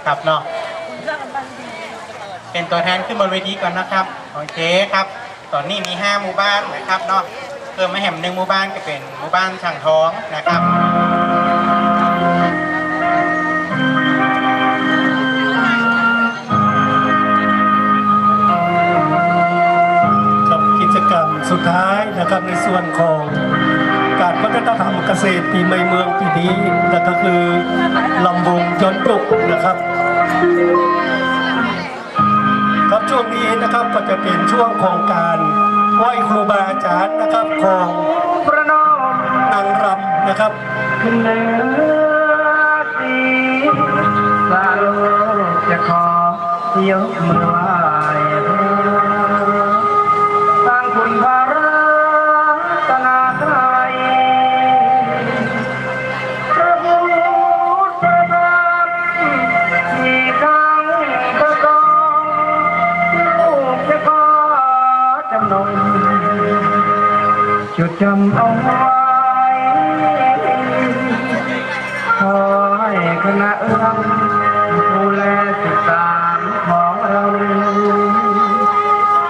นะครับเนาะเป็นตัวแทนขึ้นบนเวทีก่อนนะครับโอเคครับตอนนี้มี5หมู่บ้านนะครับเนาะเพิ่มมาแห่ง1หมู่บ้านก็เป็นหมู่บ้านช่างทองนะครับกิจกรรมสุดท้ายนะครับในส่วนของการวัฒนธรรมเกษตรปีใหม่เมืองปีนี้นั่นก็คือลำวงย้อนยุคนะครับครับช่วงนี้นะครับก็จะเป็นช่วงของการไหว้ครูบาอาจารย์นะครับของพระนองนางรำนะครับขึ้นเหนือสีสาวจะขอยกมือไหว้จดจำเอาไว้ขอให้คณะเราดูแลศึกษาของเรา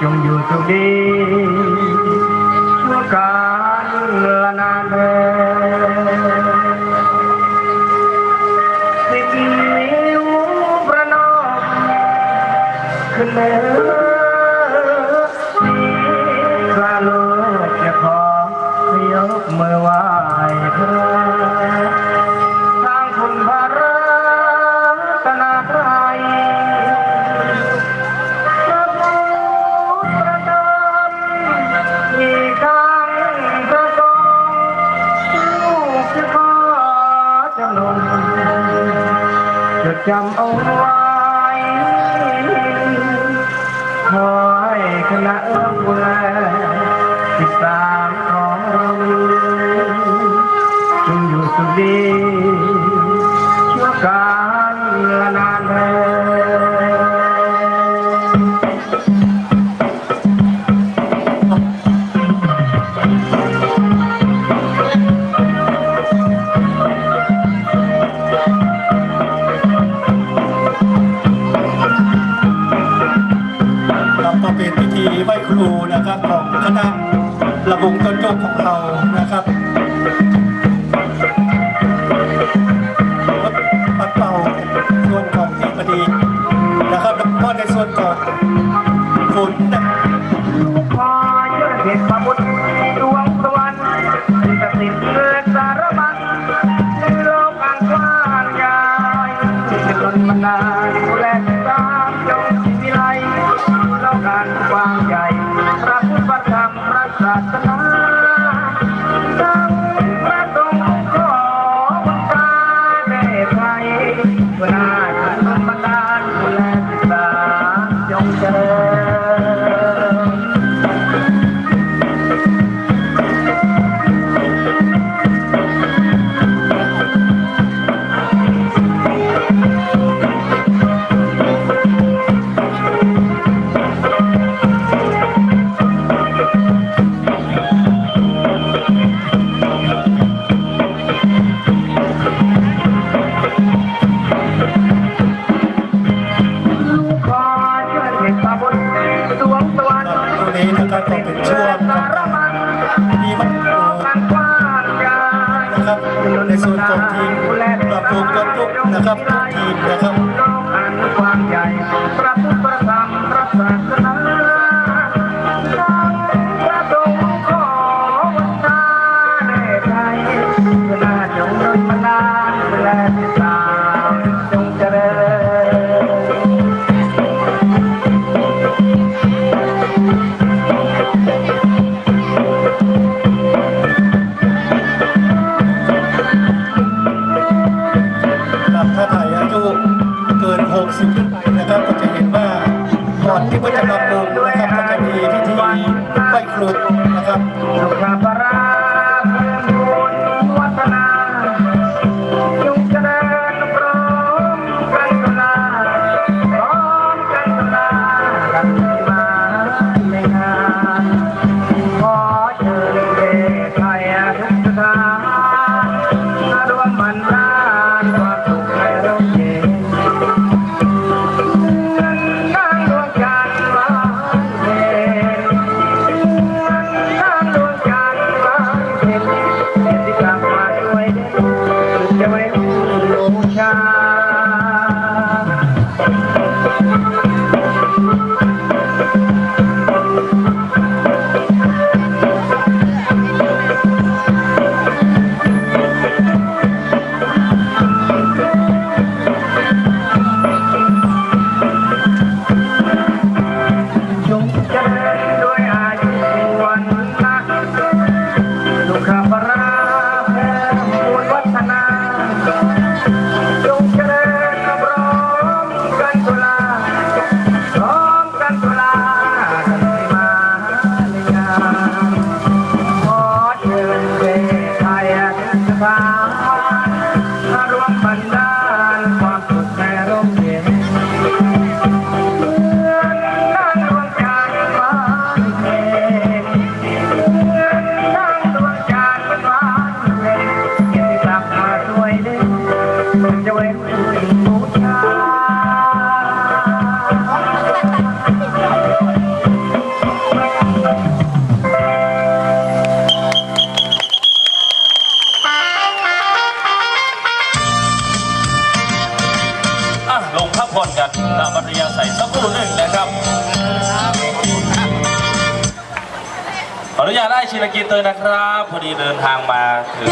จงอยู่สุขดีชั่วกาลนานเถิดสิบนิ้วประนมขึ้นเนื้อยกมือไหว้เธอทางคุณพระรัตนตรัยพระพุทธประจำมีครั้งประสงค์ลูกจะขอจำนนจดจำเอาไว้ขอให้คณะดูแลศึกษาจงอยู่สุขดีชั่วกาลนานเถิดเราก็เป็นพิธีไหว้ครูนะครับของคณะระวงย้อนยุคของเรานะครับปัดเป่าส่วนของที่พอดีนะครับแล้วก็ในส่วนของฝนพอเชื่อเหตุพระบุตรดวงตะวันจะติดเกิดสารพัดในโลกอันกว้างใหญ่จะล้นมานานดูแลตามจงวิไลโลกอันกว้างใหญ่พระพุทธพระธรรมพระศาสนาเวลาจนบันดาลดูแลศึกษาจงเจริญนะครับก็เป็นช่วงมีมันนะครับในส่วนของทีมปรับปรุงย้อนยุคนะครับทุกทีมนะครับความใหญ่พระพุทธพระธรรมพระศาสนาพระดงขอวันตาในไทยเวลาจงรักมานานเวลาที่สามจงเจริญถ้าถ่ายอายุเกิน ไว้บูชาจงเจริญด้วยอายุวันนะสุขภาระแผ่มูลวัฒนาจงเจริญพร้อมกันตุลาพร้อมกันตุลากันสิมาในงานขอเชิญเทไทยสถานมารวมบรรดาลความสุขในร่มเย็นนั่งดวงจันทร์ฟ้าเย็นนั่งดวงจันทร์ฟ้าเย็นเย็นกลับมาด้วยเด่นจะเว้นบูชา ลงพักผ่อนกันตามอัธยาศัยสักครู่หนึ่งนะครับขออนุญาตได้ชิลกินเตอร์นะครับ พอดีเดินทางมาถึง